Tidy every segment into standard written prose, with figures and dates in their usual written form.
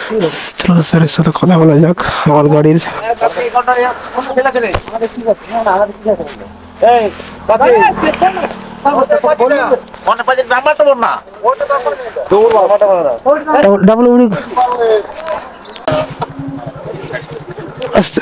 চলো স্যারের সাথে কথা বলা যাক আমার গাড়ির। ডাবল উড়ি আস্তে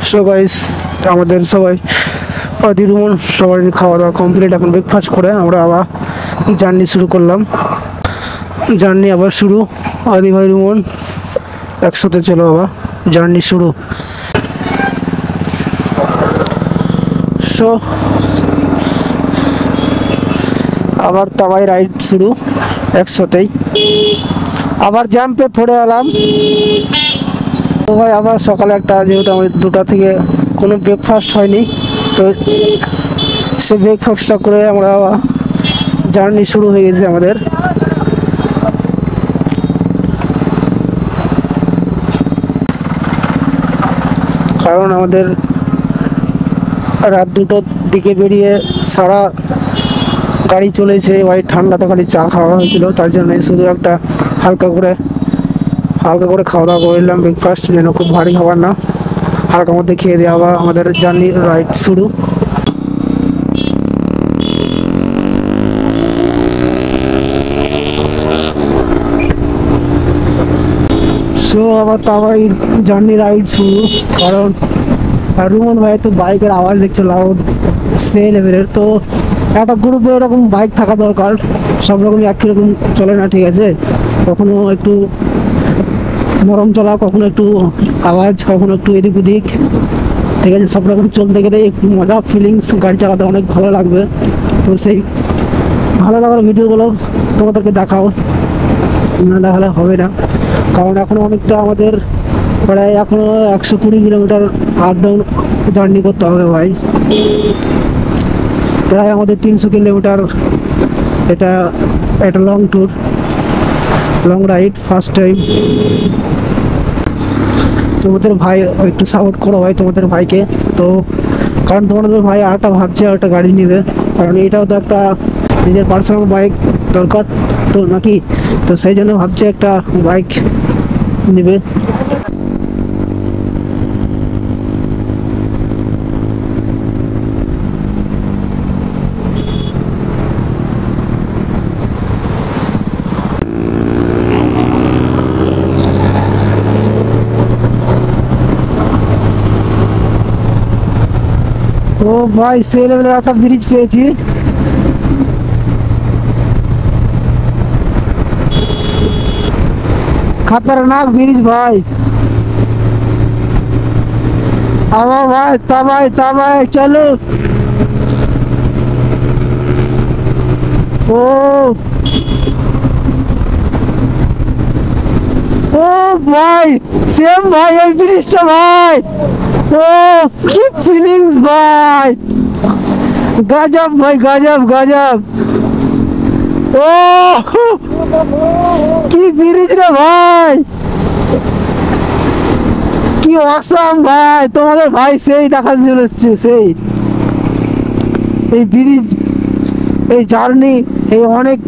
সো গাইস, আমাদের সবাই আদি রুমন সবার খাওয়া দাওয়া কমপ্লিট। এখন ব্রেকফাস্ট করে আমরা আবার জার্নি শুরু করলাম। জার্নি আবার শুরু। আদি ভাই রুমন একসাথে চলো আবার জার্নি শুরু। সো আবার তাওয়াই রাইড শুরু একসাথেই। আবার জাম্পে পড়ে এলাম। তো ভাই আবার সকালে একটা, যেহেতু আমাদের 2টা থেকে কোনো ব্রেকফাস্ট হয়নি, তো সে ব্রেকফাস্টটা করে আমরা জার্নি শুরু হয়ে গেছে আমাদের। কারণ আমাদের রাত 2টোর দিকে বেরিয়ে সারা গাড়ি চলেছে ভাই। ঠান্ডাতে খালি চা খাওয়া হয়েছিল, তার জন্য শুধু একটা হালকা করে খাওয়া দাওয়া করলাম। ব্রেকফাস্ট যেন খুব ভারী খাবার না, হালকার মধ্যে খেয়ে দেওয়া। আবার আমাদের জার্নি রাইড শুরু। সো আবার তাওয়াই জার্নি রাইড শুরু। কারণ রুমন ভাই তো বাইকের আওয়াজ দেখছো লাউড সে লেভেলের। তো একটা গ্রুপে এরকম বাইক থাকা দরকার, সব রকমই একই রকম চলে না, ঠিক আছে? কখনো একটু নরম চলা, কখনো একটু আওয়াজ, কখনো একটু এদিক ওদিক, ঠিক আছে? সব রকম চলতে গেলে একটু মজা ফিলিংস, গাড়ি চালাতে অনেক ভালো লাগবে। তো সেই ভালো লাগার ভিডিওগুলো তোমাদেরকে দেখাও, না দেখালে হবে না। কারণ এখনও অনেকটা আমাদের প্রায় এখনও 120 কিলোমিটার আপ ডাউন জার্নি করতে হবে ভাই। প্রায় আমাদের 300 কিলোমিটার। এটা একটা long tour, long ride, first time. তোমাদের ভাই একটু সাপোর্ট করো ভাই তোমাদের ভাইকে। তো কারণ তোমাদের ভাই আরেকটা ভাবছে আরেকটা গাড়ি নেবে, কারণ এটাও তো একটা নিজের পার্সোনাল বাইক দরকার তো নাকি। তো সেই জন্য ভাবছে একটা বাইক নেবে। ও ভাই, সেই লেভেলের একটা ব্রিজ পেয়েছি। खतरनाक ब्रिज भाई। आओ भाई, तबाई चलो। ओ ओ भाई, सेम भाई এই ব্রিজটা ভাই। ও কি ফিলিংস ভাই, গজব ভাই, গজব। ও কি ব্রিজ রে ভাই, কি অসাম ভাই। তোমাদের ভাই সেই দেখার জন্য এসছে, সেই এই ব্রিজ, এই জার্নি, এই অনেক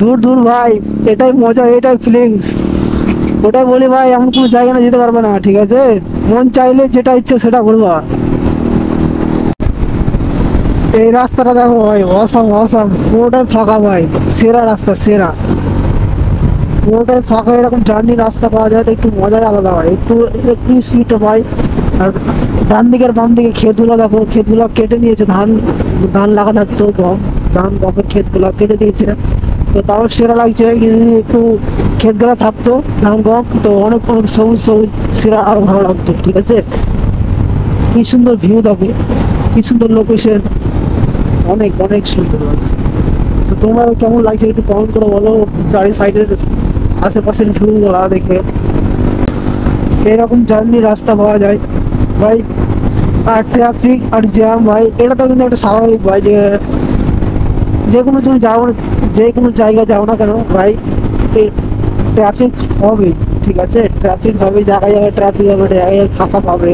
দূর ভাই। এটাই মজা, এটাই ফিলিংস। ওটাই বলি ভাই, এমন কোনো জায়গা না যেতে পারবে না, ঠিক আছে? মন চাইলে যেটা ইচ্ছে সেটা করবা। এই রাস্তাটা দেখো ভাই, অসাম। পুরোটাই ফাঁকা ভাই, সেরা রাস্তা, সেরা। পুরোটাই ফাঁকা, এরকম জার্নি রাস্তা পাওয়া যায় তো একটু মজাই আলাদা হয়, একটু স্পিড ভাই। আর ডান দিকের বাম দিকে ক্ষেতগুলো দেখো, ক্ষেতগুলো কেটে নিয়েছে। ধান লাগা থাকতো, গমের ক্ষেতগুলো কেটে দিয়েছে। তো তাও সেরা লাগছে, কিন্তু একটু ক্ষেতগুলো থাকতো ধান গম, তো অনেক সবুজ সেরা আরো ভালো লাগতো, ঠিক আছে? কি সুন্দর ভিউ দেখো, কি সুন্দর লোকেশন, অনেক সুন্দর লাগছে। তো তোমরা কেমন লাগছে একটু কমেন্ট করে বলো, চারি সাইডের আশেপাশের ভিউ গুলা দেখে। এরকম জার্নি রাস্তা পাওয়া যায় ভাই। আর ট্রাফিক আর জ্যাম ভাই, এটা তো কিন্তু একটা স্বাভাবিক ভাই, যে কোনো তুমি যাও, যে কোনো জায়গায় যাও না কেন ভাই, ট্রাফিক হবে, ঠিক আছে, ট্রাফিক হবে, জায়গায় জায়গায় ট্রাফিক হবে, জায়গায় ফাঁকা পাবে,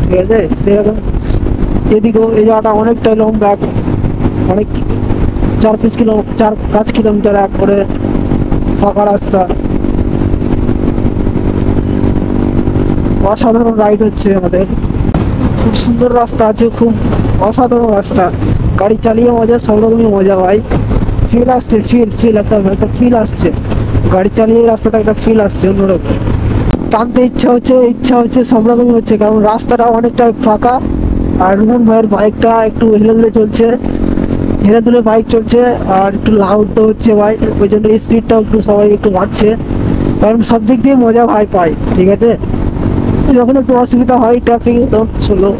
ঠিক আছে। সেরকম এদিকেও এই জায়গাটা অনেকটাই লম্বা, অনেক 4-5 কিলোমিটার এক করে ফাঁকা রাস্তা। অসাধারণ রাইড হচ্ছে আমাদের, খুব সুন্দর রাস্তা আছে, খুব অসাধারণ রাস্তা, গাড়ি চালিয়ে মজা, সব রকমই মজা ভাই। ফিল আসছে, ফিল একটা ফিল আসছে, গাড়ি চালিয়ে রাস্তাটা একটা ফিল আসছে অন্যরকম। টানতে ইচ্ছা হচ্ছে সব রকমই হচ্ছে, কারণ রাস্তাটা অনেকটা ফাঁকা। আর রুমন ভাইয়ের বাইকটা একটু হেলে দুলে বাইক চলছে, আর একটু লাউড তো হচ্ছে ভাই, ওই জন্য স্পিডটাও একটু সবাই একটু বাড়ছে, কারণ সব দিক দিয়ে মজা ভাই পাই, ঠিক আছে। যখন একটু অসুবিধা হয় ট্রাফিক তখন স্লো,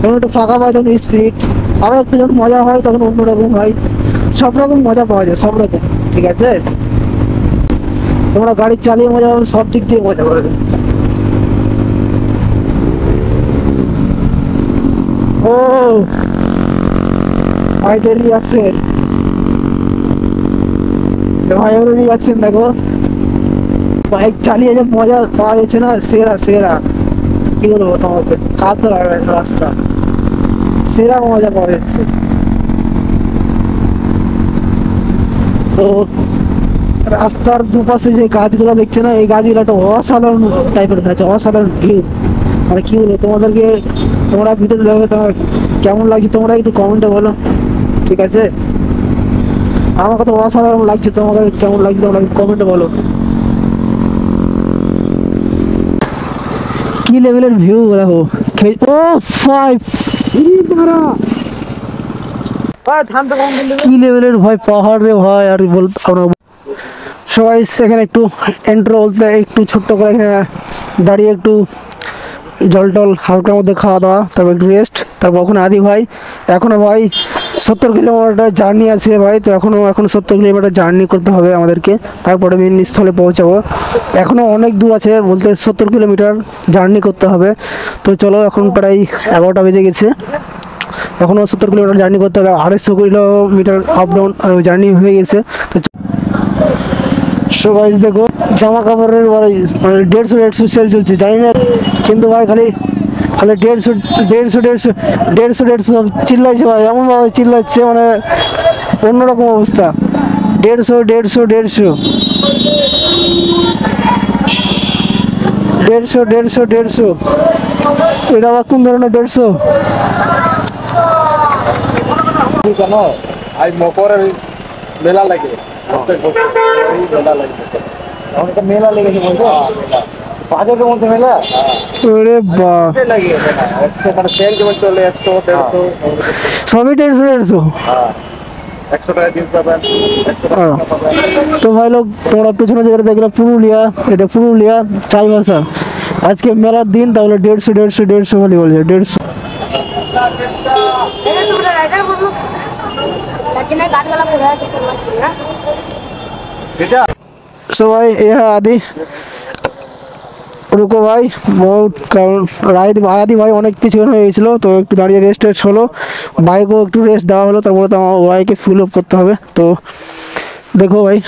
যখন একটু ফাঁকা পায় তখন স্পিড, আবার একটু যখন মজা হয় তখন অন্যরকম হয়, সব রকম মজা পাওয়া যায়, সব রকম, ঠিক আছে। তোমরা গাড়ি চালিয়ে মজা পাবে, সব দিক দিয়ে মজা পাবে। ও ভাইদের রিয়াকশন, ভাইয়ের রিয়াকশন দেখো, বাইক চালিয়ে যে মজা পাওয়া যাচ্ছে না, সেরা কি বলবো তোমাকে, কাতর রাস্তা, সেরা মজা পাওয়া যাচ্ছে। তো রাস্তার দুপাশে যে গাছগুলো দেখছে না, এই গাছগুলো একটা অসাধারণ টাইপের আছে, অসাধারণ ভিউ, মানে কি বলবো তোমাদেরকে, তোমরা ভিডিওতে দেখবে, তোমার কেমন লাগছে তোমরা একটু কমেন্টে বলো, ঠিক আছে। আমাকে তো অসাধারণ লাগছে, তোমাকে কেমন লাগছে তোমরা কমেন্টে বলো। কি লেভেলের ভিউ দেখো, ও ফাইভ, কি লেভেলের ভাই পাহাড় রে ভাই, আর বলতে আমরা সবাই এখানে একটু এন্ট্রো বলতে একটু ছোট্ট করে এখানে দাঁড়িয়ে একটু জল টল হালকার মধ্যে খাওয়া দাওয়া, তারপর একটু রেস্ট, তারপর ওখানে আদি ভাই এখনও ভাই 70 কিলোমিটার জার্নি আছে ভাই, তো এখন 70 কিলোমিটার জার্নি করতে হবে আমাদেরকে, তারপরে মেন স্থলে পৌঁছাবো। এখনও অনেক দূর আছে, বলতে 70 কিলোমিটার জার্নি করতে হবে। তো চলো, এখন প্রায় 11টা বেজে গেছে, এখনও 70 কিলোমিটার জার্নি করতে হবে, 250 কিলোমিটার আপ ডাউন জার্নি হয়ে গেছে। তো সো গাইস দেখো, জামা কাপড়ের মানে 150 সেল চলছে জানি না, কিন্তু ভাই খালি 150 চিল্লাইছে ভাই, এমন ভাবে চিল্লাচ্ছে মানে অন্যরকম অবস্থা, 150 এটা আবার কোন ধরনের 150? কেন আজ মকরের মেলা লাগে, প্রত্যেক বছর এই মেলা লাগে, অনেকটা মেলা লেগেছে বলছো, বাজারের মধ্যে মেলা, ওরে বাহ, লাগে মানে সেল যেমন চলে 100-150, সবই 150। হ্যাঁ 100 টাকা জিনিস পাবেন, 100 টাকা পাবেন। তো ভাই লোক, তোমরা পেছনে যেটা দেখলে পুরুলিয়া, এটা পুরুলিয়া চাইবাসা, আজকে মেলার দিন, তাহলে 150 বলে বলছে 150। सो भाई यह आदि रुको भाई बहुत, কারণ আদি ভাই অনেক পিছনে হয়ে গেছিলো, তো একটু দাঁড়িয়ে রেস্ট হলো, বাইকও একটু রেস্ট দেওয়া হলো, তারপরে তো আমার বাইকে ফুল আপ করতে হবে। তো দেখো ভাই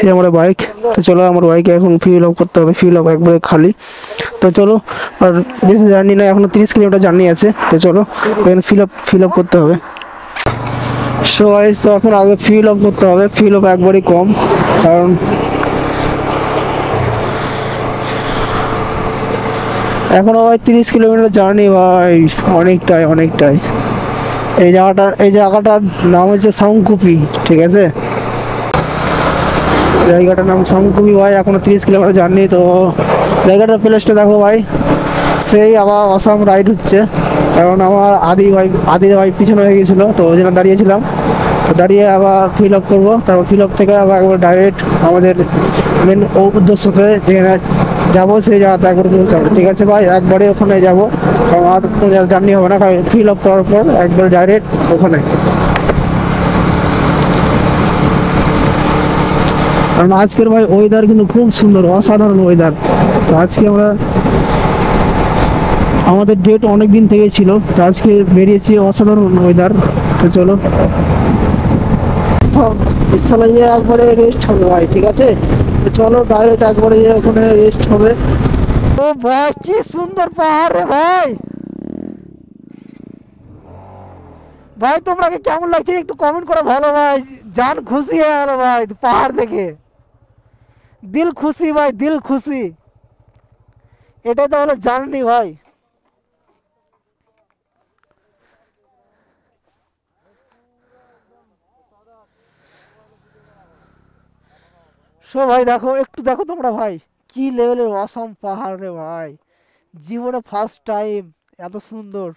ये हमारा बाइक, तो चलो हमारे बाइक এখন ফিল আপ করতে হবে, ফিল আপ একবারে খালি। তো চলো, আর বেশি জার্নি না, এখনো 30 কিলোমিটার জার্নি আছে, তো চলো এখানে ফিল আপ করতে হবে। সো গাইস, তো এখন আগে ফিল আপ করতে হবে, ফিল আপ একবারই কম, কারণ এখনো ভাই 30 কিলোমিটার জার্নি ভাই, অনেকটাই। এই জায়গাটার নাম হচ্ছে সাউংকুপি, ঠিক আছে, জায়গাটার নাম সাউংকুপি ভাই, এখনো 30 কিলোমিটার জার্নি। তো জায়গাটার প্লেসটা দেখো ভাই, সেই আবার অসাম রাইড হচ্ছে, কারণ আমার আদি ভাই পিছনে হয়ে গেছিলো, তো ওই জন্য দাঁড়িয়েছিলাম, তো দাঁড়িয়ে আবার ফিল আপ করবো, তারপর ফিল আপ থেকে আবার একবার ডাইরেক্ট আমাদের মেন উদ্দেশ্যতে যেখানে যাবো সেই জায়গাটা একবার পৌঁছাবো, ঠিক আছে ভাই, একবারে ওখানে যাবো, কারণ আর জার্নি হবে না, কারণ ফিল আপ করার পর একবার ডাইরেক্ট ওখানে। কারণ আজকের ভাই ওয়েদার কিন্তু খুব সুন্দর, অসাধারণ ওয়েদার। তো আজকে আমরা আমাদের ডেট অনেক দিন থেকে ছিল, তো আজকে বেরিয়েছি, অসাধারণ ওয়েদার। তো চলো স্থলে গিয়ে একবারে রেস্ট হবে ভাই, ঠিক আছে? তো চলো ডাইরেক্ট একবারে ওখানে রেস্ট হবে। ও ভাই কি সুন্দর পাহাড় রে ভাই। ভাই তোমরা কেমন লাগছে একটু কমেন্ট করে ভালো ভাই, জান খুশি হয়ে গেল ভাই পাহাড় দেখে, দিল খুশি ভাই, দিল খুশি। এটাই তো হলো জার্নি ভাই। সো ভাই দেখো, একটু দেখো তোমরা ভাই, কি লেভেলের অসম পাহাড় রে ভাই, জীবনে ফার্স্ট টাইম এত সুন্দর।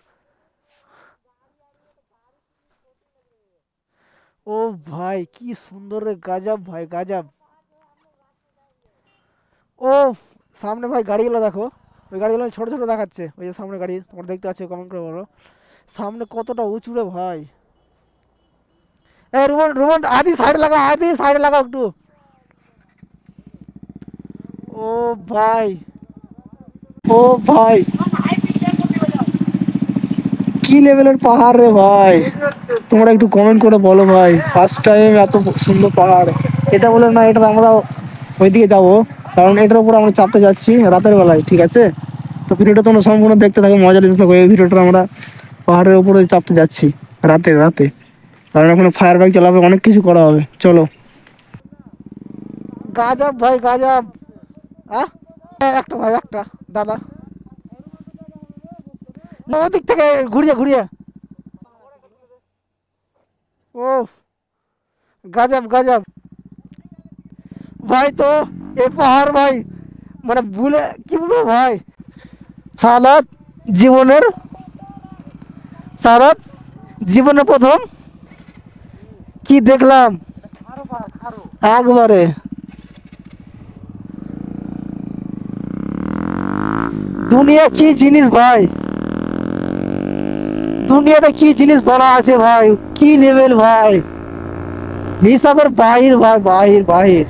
ও ভাই কি সুন্দর রে, গাজব ভাই গাজব। ও সামনে ভাই গাড়িগুলো দেখো, ওই গাড়িগুলো ছোট ছোট দেখাচ্ছে, ওই যে সামনে গাড়ি তোমরা দেখতে পাচ্ছ, কমেন্ট করে বলো সামনে কতটা উঁচু রে ভাই। এ রুমন রুমন আদি সাইডে লাগা, আদি সাইডে লাগাও একটু। ও ভাই, ও ভাই কি লেভেলের পাহাড় রে ভাই, তোমরা একটু কমেন্ট করে বলো ভাই, ফার্স্ট টাইম এত সুন্দর পাহাড়। এটা বলে না, এটা আমরা ওইদিকে যাবো, কারণ এটার উপর আমরা চাপতে যাচ্ছি রাতের বেলায়, ঠিক আছে? তো ভিডিওটা তোমরা সম্পূর্ণ দেখতে থাকো, মজা নিতে থাকো। এই ভিডিওটা আমরা পাহাড়ের উপরে চাপতে যাচ্ছি রাতে রাতে, কারণ এখন ফায়ার বাইক চালাবে, অনেক কিছু করা হবে। চলো গাজব ভাই গাজব। একটা ভাই, একটা দাদা ওদিক থেকে ঘুরিয়ে ঘুরিয়ে। ও গজব গজব ভাই। তো এই পাহাড় ভাই মানে ভুলে কি বলবো ভাই, সারাত জীবনের, সারাত জীবনের প্রথম কি দেখলাম একবারে। দুনিয়া কি জিনিস ভাই, দুনিয়াতে কি জিনিস বলা আছে ভাই, কি লেভেল ভাই, হিসাবের বাহির ভাই, বাহির বাহির।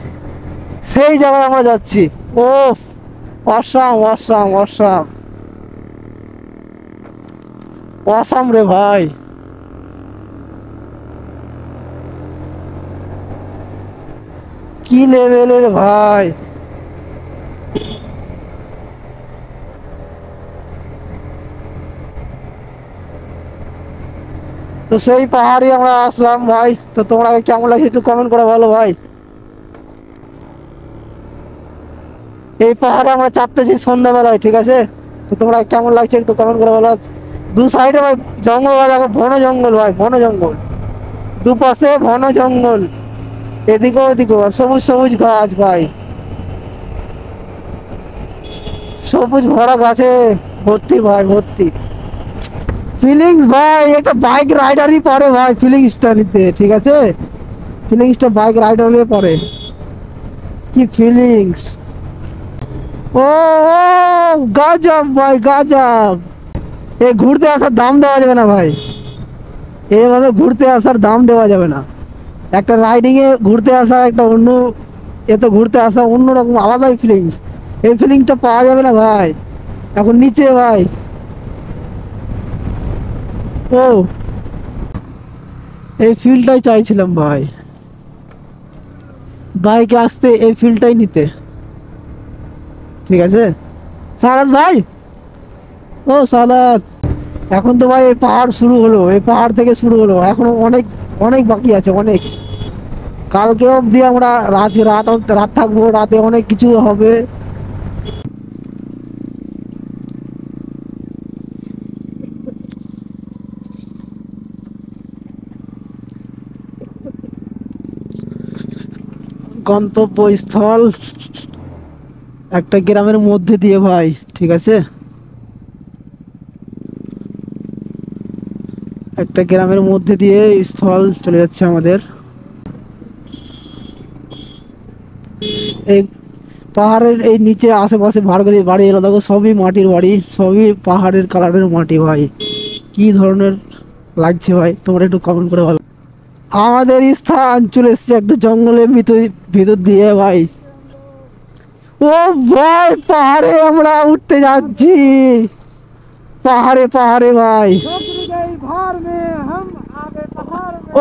সেই জায়গায় আমরা যাচ্ছি। ও অসাম অসাম অসাম অসাম রে ভাই। কি লেভেলের ভাই। তো সেই পাহাড়ে আমরা আসলাম ভাই। তো তোমরা কেমন লাগছে একটু কমেন্ট করে বলো ভাই। এই পাহাড়ে আমরা চাপতেছি সন্ধ্যাবেলায়, ঠিক আছে? তো তোমরা কেমন লাগছে একটু কমেন্ট করে বলো। দু সাইডে ভাই জঙ্গল ভাই, ঘন জঙ্গল ভাই, ঘন জঙ্গল, দুপাশে ঘন জঙ্গল, এদিকে ওদিকে সবুজ সবুজ গাছ ভাই, সবুজ ভরা গাছে ভর্তি ভাই, ভর্তি। ফিলিংস ভাই, একটা বাইক রাইডারই পরে ভাই ফিলিংসটা নিতে, ঠিক আছে? ফিলিংসটা বাইক রাইডারই পরে, কি ফিলিংস। ও গজব ভাই গজব। এ ঘুরতে আসার দাম দেওয়া যাবে না ভাই, এইভাবে ঘুরতে আসার দাম দেওয়া যাবে না। একটা রাইডিং এ ঘুরতে আসা একটা অন্য, এত ঘুরতে আসা অন্যরকম আলাদাই ফিলিংস, এই ফিলিংসটা পাওয়া যাবে না ভাই। এখন নিচে ভাই, ও এই ফিলটাই চাইছিলাম ভাই, বাইকে আসতে এই ফিলটাই নিতে, ঠিক আছে সালাদ ভাই। ও সালাদ, এখন তো ভাই এই পাহাড় শুরু হলো, এই পাহাড় থেকে শুরু হলো, এখনো অনেক অনেক বাকি আছে, অনেক। কালকে অবধি আমরা রাত রাত রাত থাকবো, রাতে অনেক কিছু হবে। গন্তব্যস্থল একটা গ্রামের মধ্যে দিয়ে ভাই, ঠিক আছে? একটা গ্রামের মধ্যে দিয়ে স্থল চলে যাচ্ছে আমাদের। এই পাহাড়ের এই নিচে আশেপাশে ভাড়গুলি বাড়ি এলো দেখো, সবই মাটির বাড়ি, সবই পাহাড়ের কালারের মাটি ভাই। কি ধরনের লাগছে ভাই তোমরা একটু কমেন্ট করে বলো। আমাদের স্থান চলে এসছে একটা জঙ্গলের ভিতর ভিতর দিয়ে ভাই। ও ভাই পাহাড়ে আমরা উঠতে যাচ্ছি, পাহাড়ে পাহাড়ে ভাই।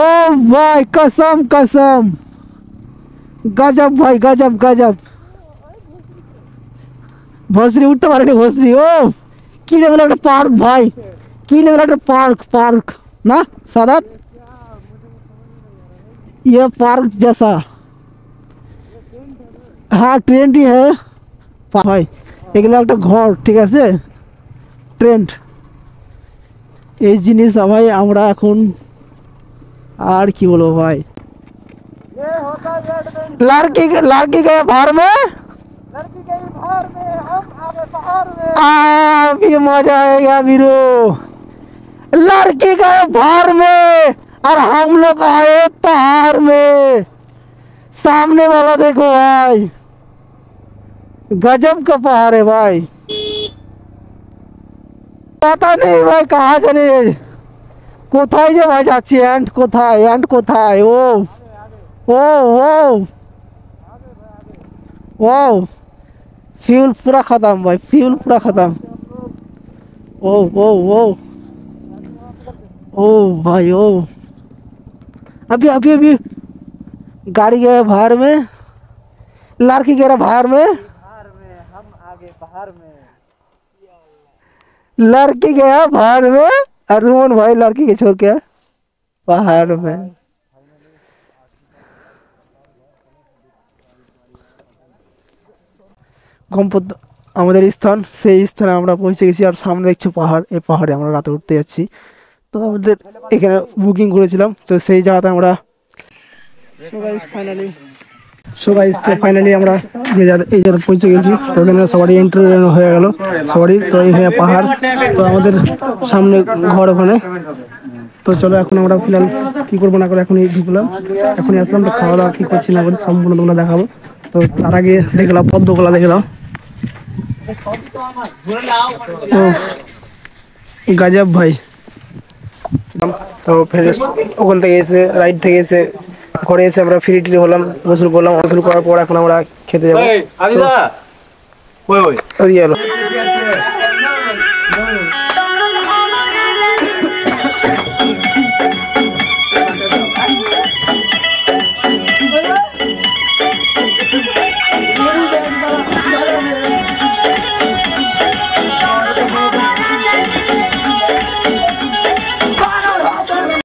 ও ভাই कसम कसम, গজব ভাই গজব গজব। ভসরি উঠতে পারেনি ভসরি। ও কি লেভেল একটা পার্ক ভাই, কি লেভেল একটা पार्क पार्क ना सादात, ये पार्क जैसा। हाँ ट्रेंड ही है ভাই, এগুলো একটা ঘর ঠিক আছে, ট্রেন্ড এই জিনিস ভাই। আমরা এখন আর কি বলবো ভাই, लड़की लड़की गए भार में, अभी मजा आएगा वीरो। लड़की गए भार में और हम लोग आए पहाड़ में। सामने वाला देखो भाई, गजब का पहाड़ है भाई। पता नहीं भाई कहाँ चले, কোথায় যে ভাই যাচ্ছি, এন্ড কোথায়, এন্ড কোথায়। ও ও ও ও फ्यूल पूरा खत्म भाई, फ्यूल पूरा खत्म। ओ ओ ओ ओ भाई ओ, अभी अभी अभी गाड़ी गया बाहर में, लड़की गया बाहर में, हम आगे पहाड़ में। लड़की गया बाहर में और रोहन भाई लड़की के छोड़ के पहाड़ में। গম্পদ আমাদের স্থান, সেই স্থানে আমরা পৌঁছে গেছি। আর সামনে দেখছি পাহাড়, এই পাহাড়ে আমরা রাতে উঠতে যাচ্ছি। তো আমাদের এখানে বুকিং করেছিলাম, তো সেই জায়গাতে আমরা ফাইনালি আমরা এই জায়গায় পৌঁছে গেছি। তো এখানে সবারই এন্ট্রি হয়ে গেল সবারই। তো এখানে পাহাড়, তো আমাদের সামনে ঘর ওখানে। তো চলো এখন আমরা ফিলহাল কী করবো না করে এখনই ঢুকলাম, এখনই আসলাম। তো খাওয়া দাওয়া কী করছি না করছি সম্পূর্ণ তোমরা দেখাবো। তো তার আগে দেখলাম পদ্মকলা, দেখলাম গজব ভাই। তো ফের ওখান থেকে এসে রাইড থেকে এসে ঘরে এসে আমরা ফ্রি ট্রি হলাম, গোসল করলাম। গোসল করার পর এখন আমরা খেতে যাবো। ওই গেল